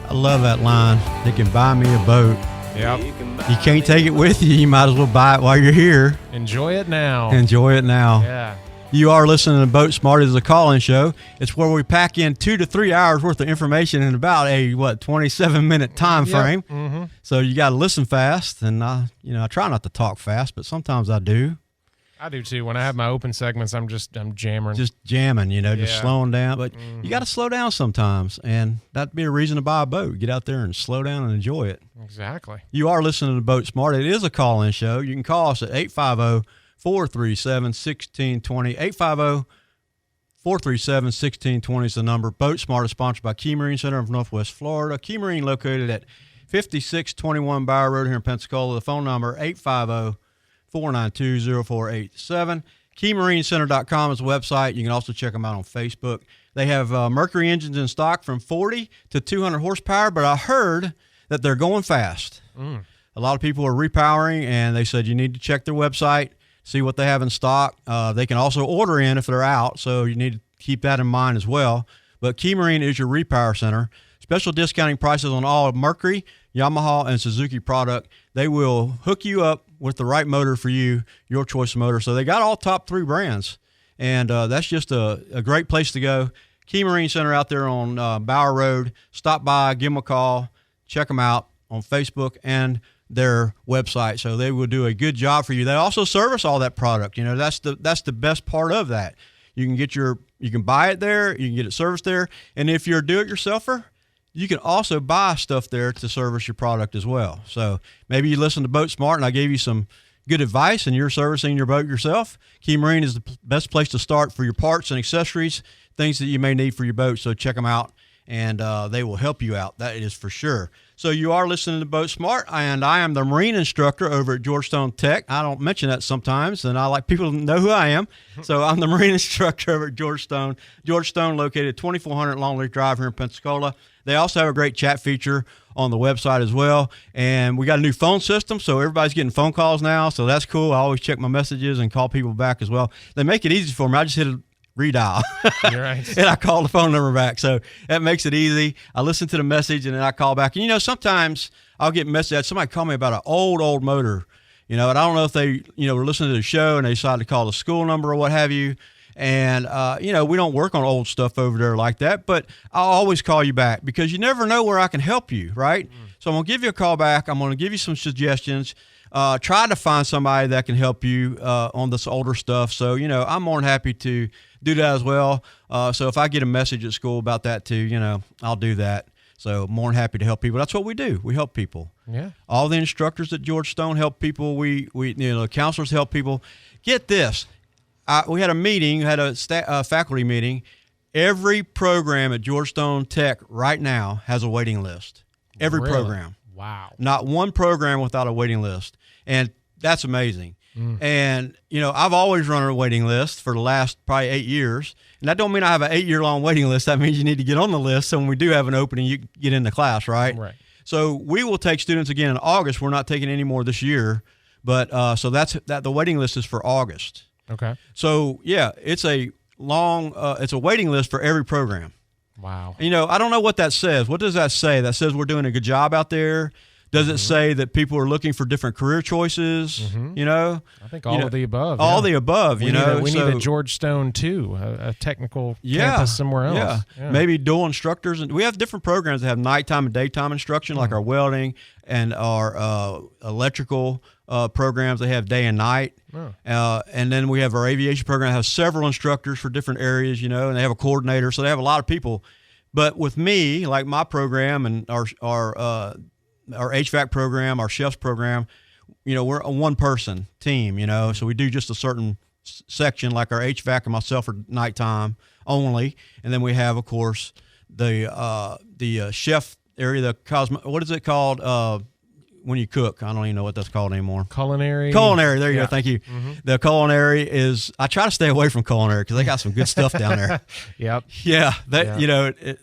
I love that line. They can buy me a boat. Yep. You can't take it with you. You might as well buy it while you're here. Enjoy it now. Enjoy it now. Yeah. You are listening to BoatSmart. It's a call-in show. It's where we pack in 2 to 3 hours worth of information in about a 27-minute time frame. Yep. Mm-hmm. So you got to listen fast, and I try not to talk fast, but sometimes I do. I do too. When I have my open segments, I'm jamming. Just jamming, just slowing down. But you got to slow down sometimes, and that'd be a reason to buy a boat. Get out there and slow down and enjoy it. Exactly. You are listening to BoatSmart. It is a call-in show. You can call us at 850-437-1620. 850-437-1620 is the number. BoatSmart is sponsored by Key Marine Center of Northwest Florida. Key Marine located at 5621 Bower Road here in Pensacola. The phone number 850-492-0487. KeyMarineCenter.com is the website. You can also check them out on Facebook. They have Mercury engines in stock from 40 to 200 horsepower, but I heard that they're going fast. A lot of people are repowering, and they said you need to check their website, see what they have in stock. They can also order in if they're out, so you need to keep that in mind as well. But Key Marine is your repower center. Special discounting prices on all Mercury, Yamaha, and Suzuki product. They will hook you up with the right motor for you, your choice of motor. So they got all top 3 brands, and that's just a great place to go. Key Marine Center out there on Bower Road. Stop by, give them a call, check them out on Facebook and their website. So they will do a good job for you. They also service all that product. That's the best part of that. You can buy it there, you can get it serviced there, and if you're a do-it-yourselfer, you can also buy stuff there to service your product as well. So maybe you listen to BoatSmart and I gave you some good advice and you're servicing your boat yourself. Key Marine is the best place to start for your parts and accessories, things that you may need for your boat. So check them out, and they will help you out. That is for sure. So you are listening to BoatSmart, and I am the marine instructor over at Georgestone Tech. I don't mention that sometimes, and I like people to know who I am. So I'm the marine instructor over at Georgestone. Georgestone, located at 2400 Longleaf Drive here in Pensacola. They also have a great chat feature on the website as well. And we got a new phone system, so everybody's getting phone calls now, so that's cool. I always check my messages and call people back as well. They make it easy for me. I just hit a redial. You're right. And I call the phone number back. So that makes it easy. I listen to the message and then I call back. And, sometimes I'll get messages. Somebody call me about an old motor, and I don't know if they, were listening to the show and they decided to call the school number or what have you. And, we don't work on old stuff over there like that, but I'll always call you back because you never know where I can help you, right? So I'm going to give you a call back. I'm going to give you some suggestions. Try to find somebody that can help you on this older stuff. So, I'm more than happy to do that as well. So if I get a message at school about that too, I'll do that. So more than happy to help people. That's what we do. We help people. Yeah. All the instructors at Georgestone help people. We the counselors help people. Get this. We had a meeting, had a faculty meeting. Every program at Georgestone Tech right now has a waiting list. Every program. Wow. Not one program without a waiting list. And that's amazing. And, I've always run a waiting list for the last probably 8 years. And that don't mean I have an 8-year-long waiting list. That means you need to get on the list. So when we do have an opening, you get into class, right? Right. So we will take students again in August. We're not taking any more this year. But so the waiting list is for August. Okay. So, yeah, it's a it's a waiting list for every program. Wow. I don't know what that says. What does that say? That says we're doing a good job out there? Does it say that people are looking for different career choices? I think all of the above. All the above, we need a Georgestone too, a technical campus somewhere else. Yeah. Maybe dual instructors. And we have different programs that have nighttime and daytime instruction, like our welding and our electrical programs. They have day and night. And then we have our aviation program that has several instructors for different areas, and they have a coordinator. So they have a lot of people. But with me, like my program and our HVAC program, our chefs program, we're a one-person team, so we do just a certain section, like our HVAC and myself are nighttime only, and then we have, of course, the chef area, what is it called? when you cook. I don't even know what that's called anymore. Culinary. There you go. Thank you. Mm-hmm. The culinary is. I try to stay away from culinary because they got some good stuff down there. Yep. Yeah.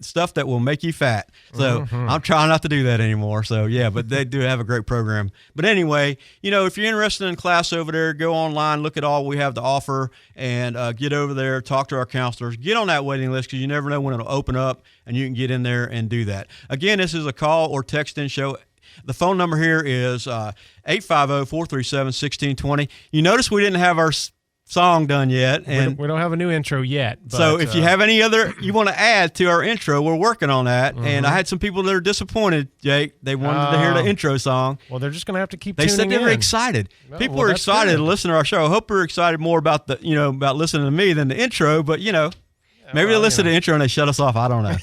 Stuff that will make you fat. So I'm trying not to do that anymore. So yeah, but they do have a great program. But anyway, if you're interested in class over there, go online, look at all we have to offer, and get over there, talk to our counselors, get on that waiting list because you never know when it'll open up and you can get in there and do that. Again, this is a call or text in show. The phone number here is 850-437-1620. You notice we didn't have our song done yet. And we don't have a new intro yet. But, so if you have any other you want to add to our intro, we're working on that. And I had some people that are disappointed, Jake. They wanted to hear the intro song. Well, they're just going to have to keep tuning in. They said they were excited. People are excited to listen to our show. I hope we're excited more about about listening to me than the intro, but maybe they listen to the intro and they shut us off. I don't know.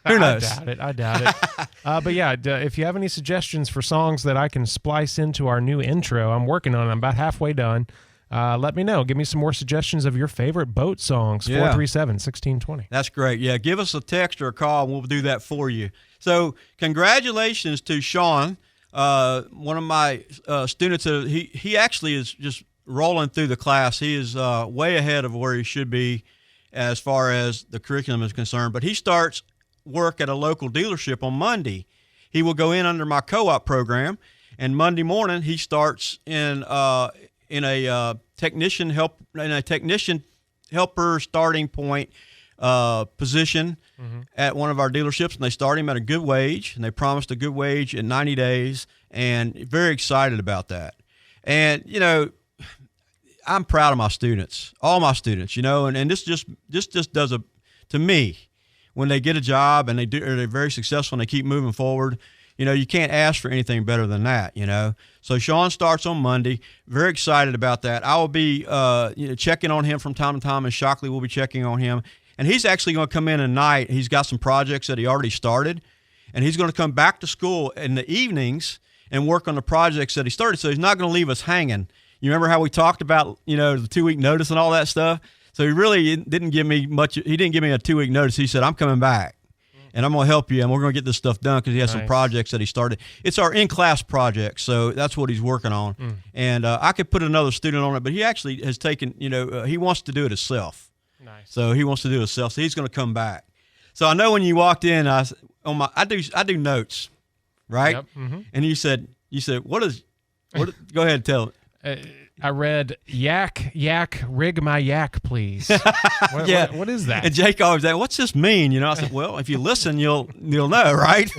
Who knows? I doubt it. But yeah, if you have any suggestions for songs that I can splice into our new intro, I'm working on it. I'm about halfway done. Let me know. Give me some more suggestions of your favorite boat songs, 437-1620. That's great. Yeah, give us a text or a call, and we'll do that for you. So congratulations to Sean, one of my students. He actually is just rolling through the class. He is way ahead of where he should be as far as the curriculum is concerned. But he starts work at a local dealership on Monday. He will go in under my co-op program, and Monday morning he starts in a technician helper starting point position at one of our dealerships, and they start him at a good wage, and they promised a good wage in 90 days, and very excited about that. And I'm proud of my students, all my students, and this just does to me, when they get a job and they're very successful and they keep moving forward, you can't ask for anything better than that, So Sean starts on Monday. Very excited about that. I will be checking on him from time to time, and Shockley will be checking on him. And he's actually going to come in at night. He's got some projects that he already started, and he's going to come back to school in the evenings and work on the projects that he started. So he's not going to leave us hanging. You remember how we talked about, the 2-week notice and all that stuff? So he really didn't give me much. He didn't give me a 2-week notice. He said, I'm coming back, and I'm going to help you, and we're going to get this stuff done because he has some projects that he started. It's our in-class project, so that's what he's working on. And I could put another student on it, but he actually has taken, he wants to do it himself. Nice. So he wants to do it himself, so he's going to come back. So I know when you walked in, I do notes, right? Yep. Mm-hmm. And you said, what go ahead and tell it. I read, yak, rig my yak, please. What is that? And Jake always said, what's this mean? I said, well, if you listen, you'll know, right?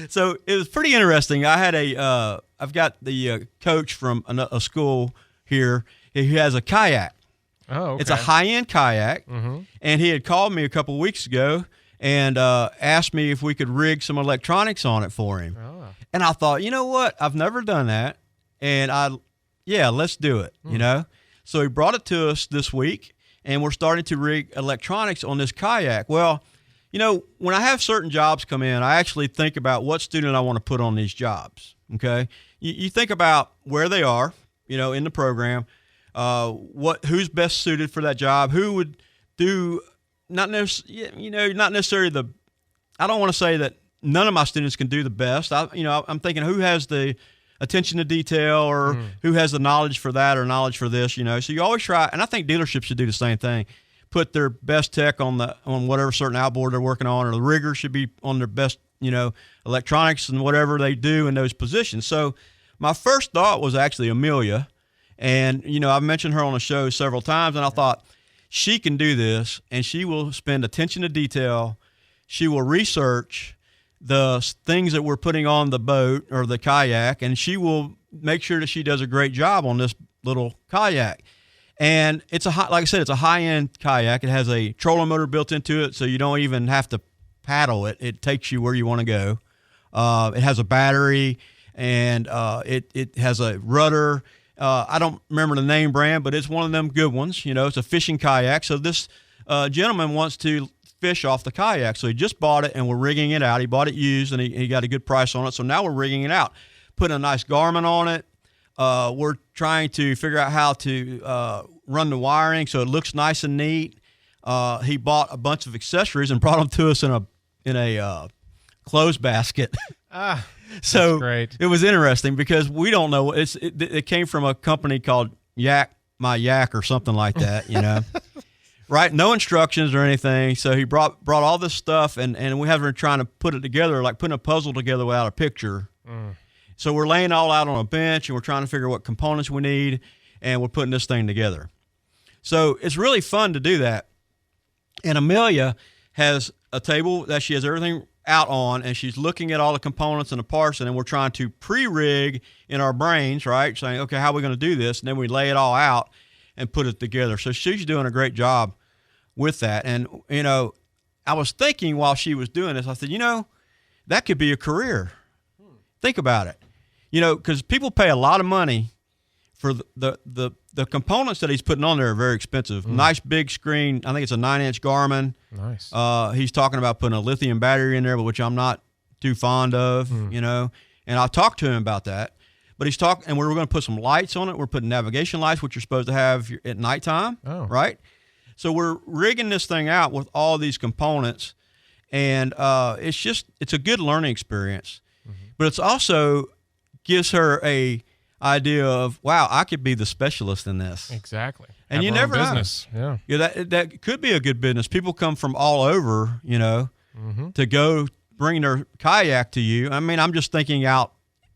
So it was pretty interesting. I had I've got the coach from a school here. He has a kayak. Oh, okay. It's a high-end kayak, and he had called me a couple of weeks ago and asked me if we could rig some electronics on it for him. Oh. And I thought, you know what? I've never done that, and let's do it, So he brought it to us this week, and we're starting to rig electronics on this kayak. Well, when I have certain jobs come in, I actually think about what student I want to put on these jobs, okay? You think about where they are, in the program, who's best suited for that job, who would do, not necessarily I don't want to say that none of my students can do the best. I'm thinking who has the attention to detail or who has the knowledge for that or knowledge for this, So you always try, and I think dealerships should do the same thing. Put their best tech on whatever certain outboard they're working on, or the rigger should be on their best, electronics and whatever they do in those positions. So my first thought was actually Amelia, and I've mentioned her on the show several times, and I thought she can do this, and she will spend attention to detail. She will research the things that we're putting on the boat or the kayak, and she will make sure that she does a great job on this little kayak. And it's like I said, it's a high-end kayak. It has a trolling motor built into it, so you don't even have to paddle it. It takes you where you want to go. It has a battery, and it has a rudder. I don't remember the name brand, but it's one of them good ones. It's a fishing kayak. So this gentleman wants to fish off the kayak. So he just bought it, and we're rigging it out. He bought it used, and he got a good price on it. So now we're rigging it out, putting a nice Garmin on it. We're trying to figure out how to run the wiring so it looks nice and neat. He bought a bunch of accessories and brought them to us in a clothes basket. So great. it was interesting because we don't know. It came from a company called My Yak or something like that, you know. Right? No instructions or anything. So he brought all this stuff, and we have been trying to put it together, like putting a puzzle together without a picture. So we're laying all out on a bench, and we're trying to figure what components we need, and we're putting this thing together. So it's really fun to do that. And Amelia has a table that she has everything out on, and she's looking at all the components and the parts, and then we're trying to pre-rig in our brains, right? Saying, okay, how are we going to do this? And then we lay it all out and put it together. So she's doing a great job with that. And, you know, I was thinking while she was doing this, I said, you know, that could be a career. Think about it. You know, because people pay a lot of money for the components that he's putting on there are very expensive. Nice big screen. I think it's a 9-inch Garmin. Nice. He's talking about putting a lithium battery in there, which I'm not too fond of, you know. And I'll talk to him about that. But he's talking, and we're going to put some lights on it. We're putting navigation lights, which you're supposed to have at nighttime, right? So we're rigging this thing out with all these components, and it's a good learning experience. But it's also gives her a idea of, wow, I could be the specialist in this. Exactly. And you never know. Yeah, that could be a good business. People come from all over, you know, to go bring their kayak to you. I mean, I'm just thinking out,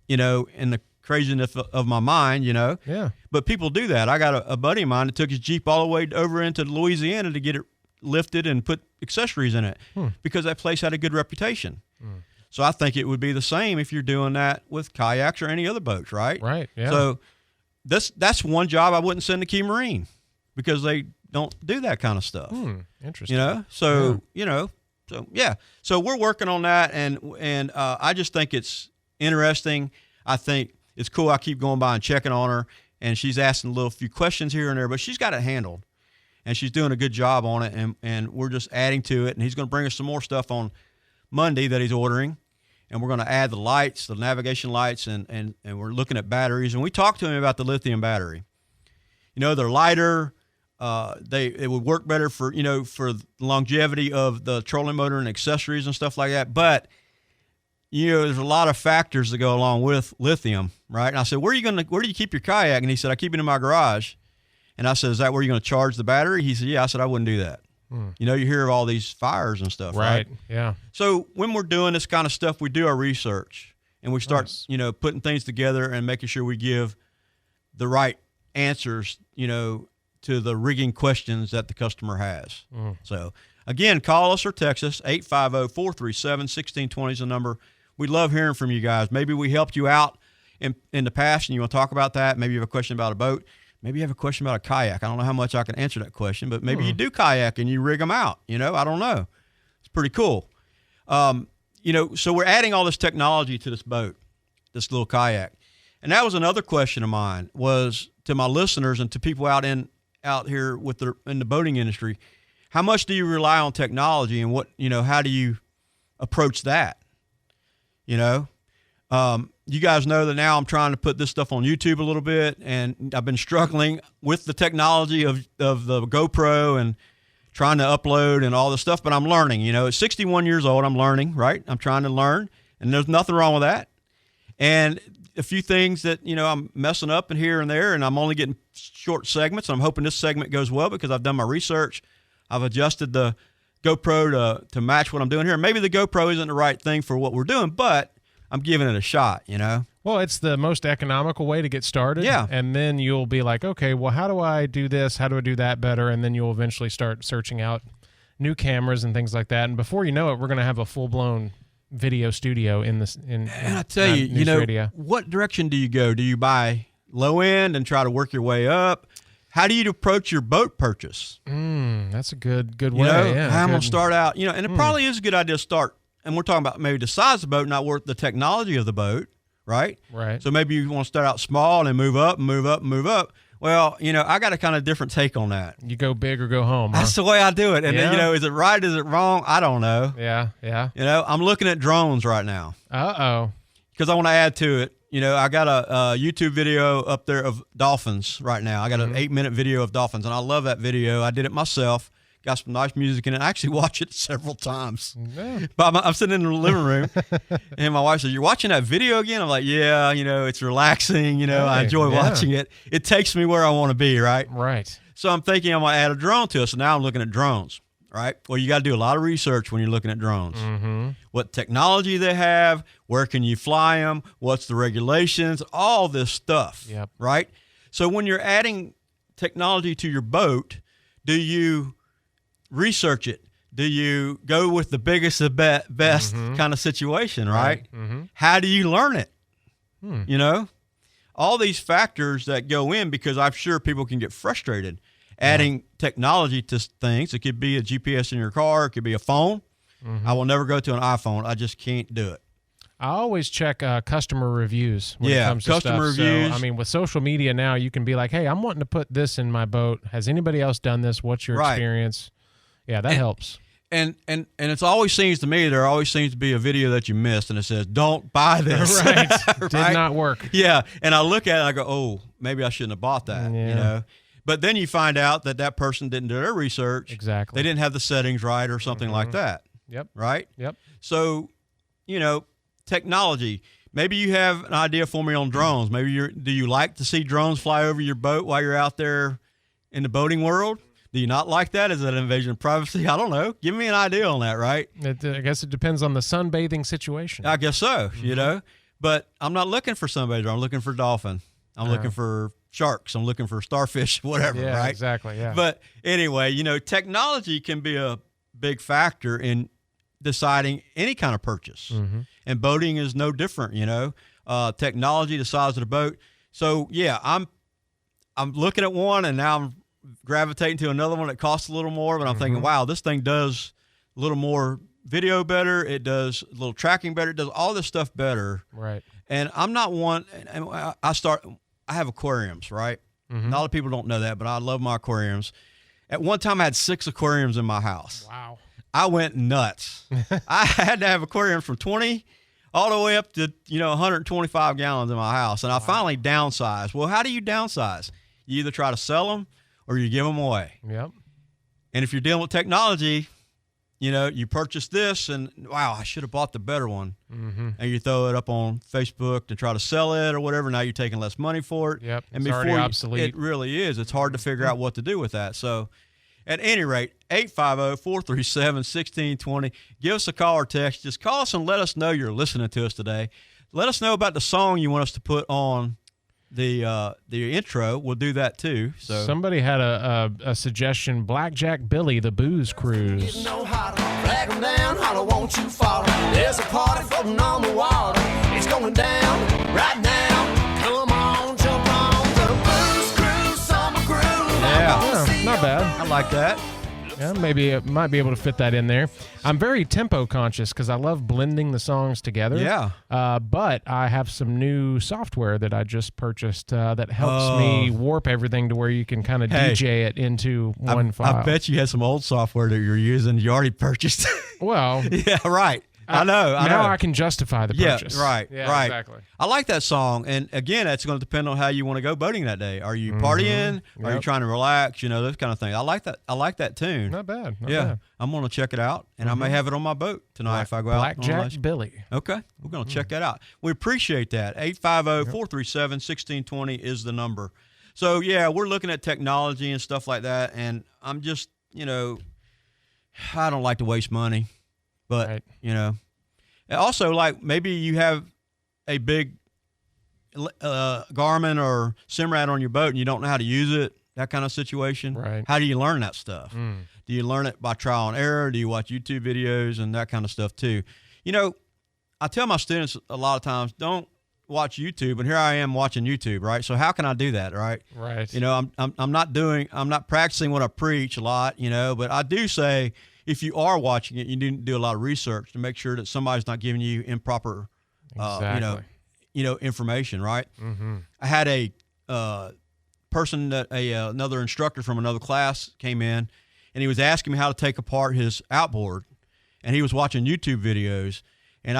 you know, in the craziness of my mind, you know. Yeah. But people do that. I got a buddy of mine that took his Jeep all the way over into Louisiana to get it lifted and put accessories in it because that place had a good reputation. So I think it would be the same if you're doing that with kayaks or any other boats, right? Right, yeah. So that's one job I wouldn't send to Key Marine because they don't do that kind of stuff. Interesting. You know? So, you know, so yeah. So we're working on that, and I just think it's interesting. I think it's cool. I keep going by and checking on her, and she's asking a few questions here and there, but she's got it handled, and she's doing a good job on it, and we're just adding to it, and he's going to bring us some more stuff on Monday that he's ordering, and we're going to add the lights, the navigation lights, and we're looking at batteries, and we talked to him about the lithium battery. You know, they're lighter. It would work better for, you know, for the longevity of the trolling motor and accessories and stuff like that, but you know, there's a lot of factors that go along with lithium, right? And I said, where do you keep your kayak? And he said, I keep it in my garage. And I said, is that where you're going to charge the battery? He said, yeah. I said, I wouldn't do that. You know, you hear of all these fires and stuff, right? Yeah. So when we're doing this kind of stuff, we do our research and we start, you know, putting things together and making sure we give the right answers, you know, to the rigging questions that the customer has. So again, call us or text us. 850-437-1620 is the number. We love hearing from you guys. Maybe we helped you out in the past and you want to talk about that. Maybe you have a question about a boat. Maybe you have a question about a kayak. I don't know how much I can answer that question, but maybe you do kayak and you rig them out. You know, I don't know. It's pretty cool. You know, so we're adding all this technology to this boat, this little kayak. And that was another question of mine, was to my listeners and to people out here in the boating industry, how much do you rely on technology, and what, you know, how do you approach that? You know, you guys know that now I'm trying to put this stuff on YouTube a little bit, and I've been struggling with the technology of the GoPro and trying to upload and all this stuff, but I'm learning. You know, at 61 years old, I'm learning, right? I'm trying to learn, and there's nothing wrong with that. And a few things that, you know, I'm messing up in here and there, and I'm only getting short segments. And I'm hoping this segment goes well because I've done my research. I've adjusted the GoPro to match what I'm doing here. Maybe the GoPro isn't the right thing for what we're doing, but I'm giving it a shot, you know? Well, it's the most economical way to get started. Yeah. And then you'll be like, okay, well, how do I do this? How do I do that better? And then you'll eventually start searching out new cameras and things like that. And before you know it, we're going to have a full-blown video studio in this. And I tell you, you know, what direction do you go? Do you buy low end and try to work your way up? How do you approach your boat purchase? That's a good way. You know, yeah, I'm going to start out, you know, and it probably is a good idea to start. And we're talking about maybe the size of the boat, not worth the technology of the boat, right? Right. So maybe you want to start out small and then move up and move up and move up. Well, you know, I got a kind of different take on that. You go big or go home. That's the way I do it. And then, you know, is it right? Is it wrong? I don't know. Yeah, yeah. You know, I'm looking at drones right now. Uh-oh. Because I want to add to it. You know, I got a YouTube video up there of dolphins right now. I got an 8-minute video of dolphins, and I love that video. I did it myself got some nice music in it. I actually watch it several times. Yeah. But I'm sitting in the living room, and my wife says, "You're watching that video again?" I'm like, "Yeah, it's relaxing. I enjoy watching it. It takes me where I want to be, right?" Right. So I'm thinking I'm going to add a drone to it. So now I'm looking at drones, right? Well, you got to do a lot of research when you're looking at drones. Mm-hmm. What technology they have, where can you fly them, what's the regulations, all this stuff, Yep. right? So when you're adding technology to your boat, do you research it? Do you go with the biggest, the best kind of situation, right? Mm-hmm. How do you learn it? All these factors that go in, because I'm sure people can get frustrated adding technology to things. It could be a GPS in your car. It could be a phone. I will never go to an iPhone. I just can't do it. I always check customer reviews when it comes to customer stuff. reviews. So, with social media now, you can be like, hey, I'm wanting to put this in my boat. Has anybody else done this? What's your experience? Yeah, that helps. And it always seems to me, there always seems to be a video that you missed, and it says, "Don't buy this." Right. Right? Did not work. Yeah, and I look at it, and I go, "Oh, maybe I shouldn't have bought that." Yeah. But then you find out that person didn't do their research. Exactly. They didn't have the settings right or something like that. Yep. Right? Yep. So, technology. Maybe you have an idea for me on drones. Maybe do you like to see drones fly over your boat while you're out there in the boating world? Do you not like that? Is that an invasion of privacy? I don't know. Give me an idea on that, right? I guess it depends on the sunbathing situation. I guess so, But I'm not looking for sunbather. I'm looking for dolphin. I'm looking for sharks. I'm looking for starfish, whatever, Yeah, right? exactly, yeah. But anyway, technology can be a big factor in deciding any kind of purchase. And boating is no different, technology, the size of the boat. So, yeah, I'm looking at one, and now I'm gravitating to another one that costs a little more, but I'm thinking, wow, this thing does a little more video better. It does a little tracking better. It does all this stuff better. Right. And I'm not one, and I have aquariums, right? A lot of people don't know that, but I love my aquariums. At one time, I had 6 aquariums in my house. Wow. I went nuts. I had to have aquariums from 20 all the way up to, 125 gallons in my house. And I finally downsized. Well, how do you downsize? You either try to sell them or you give them away. Yep. And if you're dealing with technology, you purchase this and, wow, I should have bought the better one. And you throw it up on Facebook to try to sell it or whatever. Now you're taking less money for it. Yep. And It's already obsolete. It really is. It's hard to figure out what to do with that. So, at any rate, 850-437-1620. Give us a call or text. Just call us and let us know you're listening to us today. Let us know about the song you want us to put on the intro. We'll do that too. So somebody had a suggestion: Blackjack Billy, the Booze Cruise. You know how to drag 'em down, holler, won't you follow? There's a party floating on the water. It's going down right now. Come on, jump on the Booze Cruise, summer groove. Yeah, not bad. I like that. Yeah, maybe it might be able to fit that in there. I'm very tempo conscious because I love blending the songs together. Yeah. But I have some new software that I just purchased that helps me warp everything to where you can kind of DJ it into one file. I bet you had some old software that you're using you already purchased. Well, yeah, right. I know. I can justify the purchase. Yeah, right. Yeah, right. exactly. I like that song, and again, that's going to depend on how you want to go boating that day. Are you partying? Are you trying to relax? Those kind of things. I like that. I like that tune. Not bad. Not yeah, bad. I'm going to check it out, and I may have it on my boat tonight if I go out. Blackjack Billy. Okay, we're going to check that out. We appreciate that. 850-437-1620 is the number. So yeah, we're looking at technology and stuff like that, and I'm just I don't like to waste money, but also, like, maybe you have a big Garmin or Simrad on your boat and you don't know how to use it, that kind of situation. Right. How do you learn that stuff? Do you learn it by trial and error? Do you watch YouTube videos and that kind of stuff too? I tell my students a lot of times, don't watch YouTube, and here I am watching YouTube, right? So how can I do that, right? Right. I'm not practicing what I preach a lot, but I do say, if you are watching it, you need to do a lot of research to make sure that somebody's not giving you improper, information, right? I had a person that another instructor from another class came in, and he was asking me how to take apart his outboard, and he was watching YouTube videos, and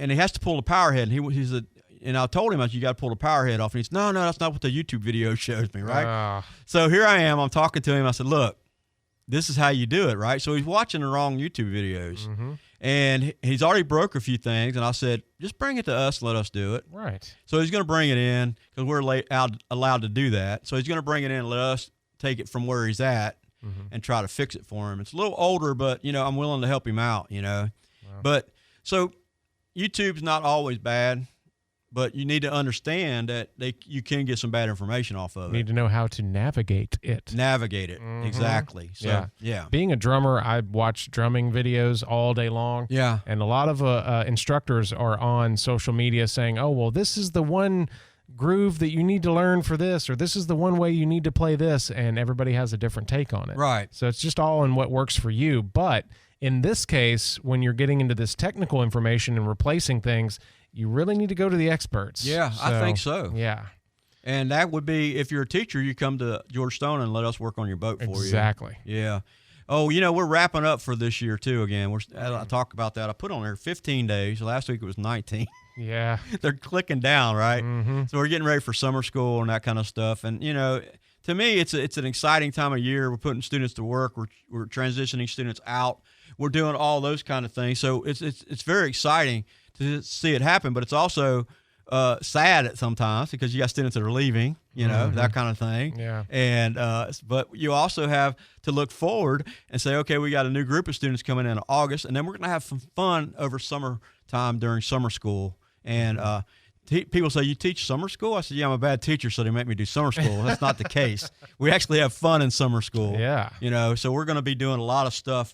he has to pull the power head, and and I told him, you got to pull the power head off, and he said, no, that's not what the YouTube video shows me, right? So here I am, I'm talking to him, I said, look, this is how you do it, right? So he's watching the wrong YouTube videos. And he's already broke a few things, and I said, just bring it to us, let us do it. Right. So he's going to bring it in because we're allowed to do that. So he's going to bring it in and let us take it from where he's at and try to fix it for him. It's a little older, but, I'm willing to help him out, Wow. But so YouTube's not always bad, but you need to understand that you can get some bad information off of it. You need to know how to navigate it. Exactly. So, yeah. Being a drummer, I watch drumming videos all day long. Yeah. And a lot of instructors are on social media saying, oh, well, this is the one groove that you need to learn for this, or this is the one way you need to play this, and everybody has a different take on it. Right. So it's just all in what works for you. But in this case, when you're getting into this technical information and replacing things, you really need to go to the experts. Yeah, I think so. Yeah. And that would be, if you're a teacher, you come to George Stone and let us work on your boat for you. Exactly. Yeah. Oh, we're wrapping up for this year, too, again. I talk about that. I put on there 15 days. Last week it was 19. Yeah. They're clicking down, right? So we're getting ready for summer school and that kind of stuff. And, to me, it's an exciting time of year. We're putting students to work. We're transitioning students out. We're doing all those kind of things. So it's very exciting to see it happen, but it's also sad at sometimes because you got students that are leaving, that kind of thing. Yeah. And but you also have to look forward and say, okay, we got a new group of students coming in August, and then we're going to have some fun over summertime during summer school. And people say, you teach summer school? I said, yeah, I'm a bad teacher, so they make me do summer school. That's not the case. We actually have fun in summer school. Yeah. So we're going to be doing a lot of stuff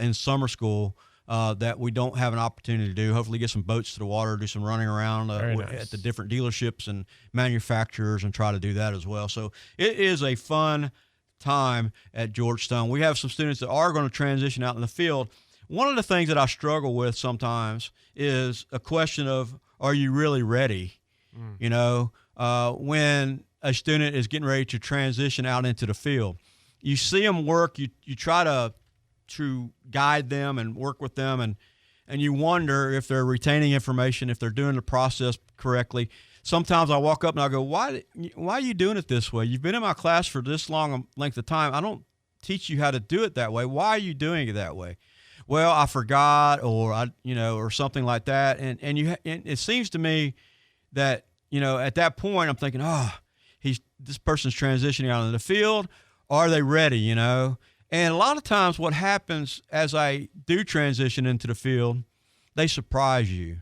in summer school that we don't have an opportunity to do. Hopefully get some boats to the water, do some running around at the different dealerships and manufacturers and try to do that as well. So it is a fun time at Georgetown. We have some students that are going to transition out in the field. One of the things that I struggle with sometimes is a question of, are you really ready? When a student is getting ready to transition out into the field, you see them work, you try to guide them and work with them, and you wonder if they're retaining information, if they're doing the process correctly. Sometimes I walk up and I go, why are you doing it this way? You've been in my class for this long a length of time. I don't teach you how to do it that way. Why are you doing it that way? Well, I forgot, or or something like that. And it seems to me that, at that point I'm thinking, this person's transitioning out in the field. Are they ready? And a lot of times what happens as I do transition into the field, they surprise you.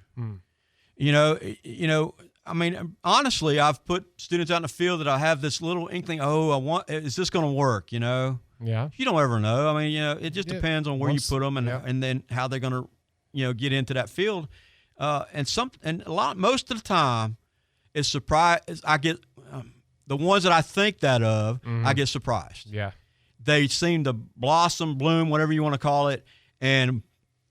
I mean, honestly, I've put students out in the field that I have this little inkling, is this going to work, Yeah. You don't ever know. I mean, it just depends on where you put them and then how they're going to, get into that field. Most of the time is surprise. I get the ones that I think that of, I get surprised. Yeah. They seem to blossom, bloom, whatever you want to call it, and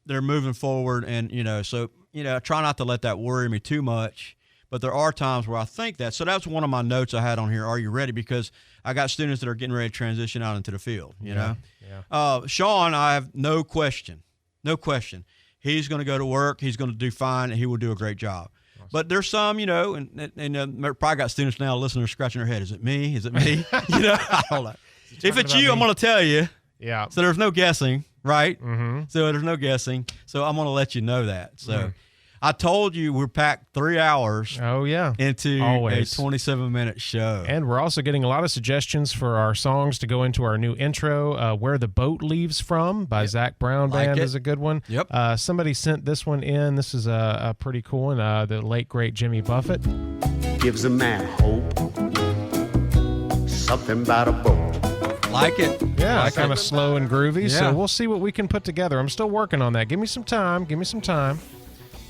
they're moving forward. And, I try not to let that worry me too much. But there are times where I think that. So that's one of my notes I had on here. Are you ready? Because I got students that are getting ready to transition out into the field, Yeah. Sean, I have no question. He's going to go to work. He's going to do fine, and he will do a great job. Awesome. But there's some, and probably got students now listening, scratching their head. Is it me? I don't know. If it's you, I'm going to tell you. Yeah. So there's no guessing, right? So there's no guessing. So I'm going to let you know that. So I told you we're packed 3 hours. Oh, yeah. Into Always. a 27-minute show. And we're also getting a lot of suggestions for our songs to go into our new intro. Where the Boat Leaves From by Zach Brown Band is a good one. Yep. Somebody sent this one in. This is a pretty cool one. The late, great Jimmy Buffett. Gives a man hope. Something about a boat. Like it. Yeah, kind of slow and groovy. Yeah. So we'll see what we can put together. I'm still working on that. Give me some time.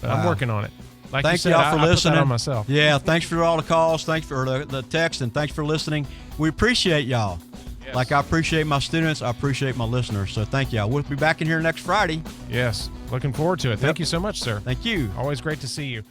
But I'm working on it. Like Thank you said, y'all for I listening. put that on myself. Yeah, thanks for all the calls. Thanks for the text, and thanks for listening. We appreciate y'all. Yes. Like I appreciate my students, I appreciate my listeners. So thank y'all. We'll be back in here next Friday. Yes. Looking forward to it. Thank you so much, sir. Thank you. Always great to see you.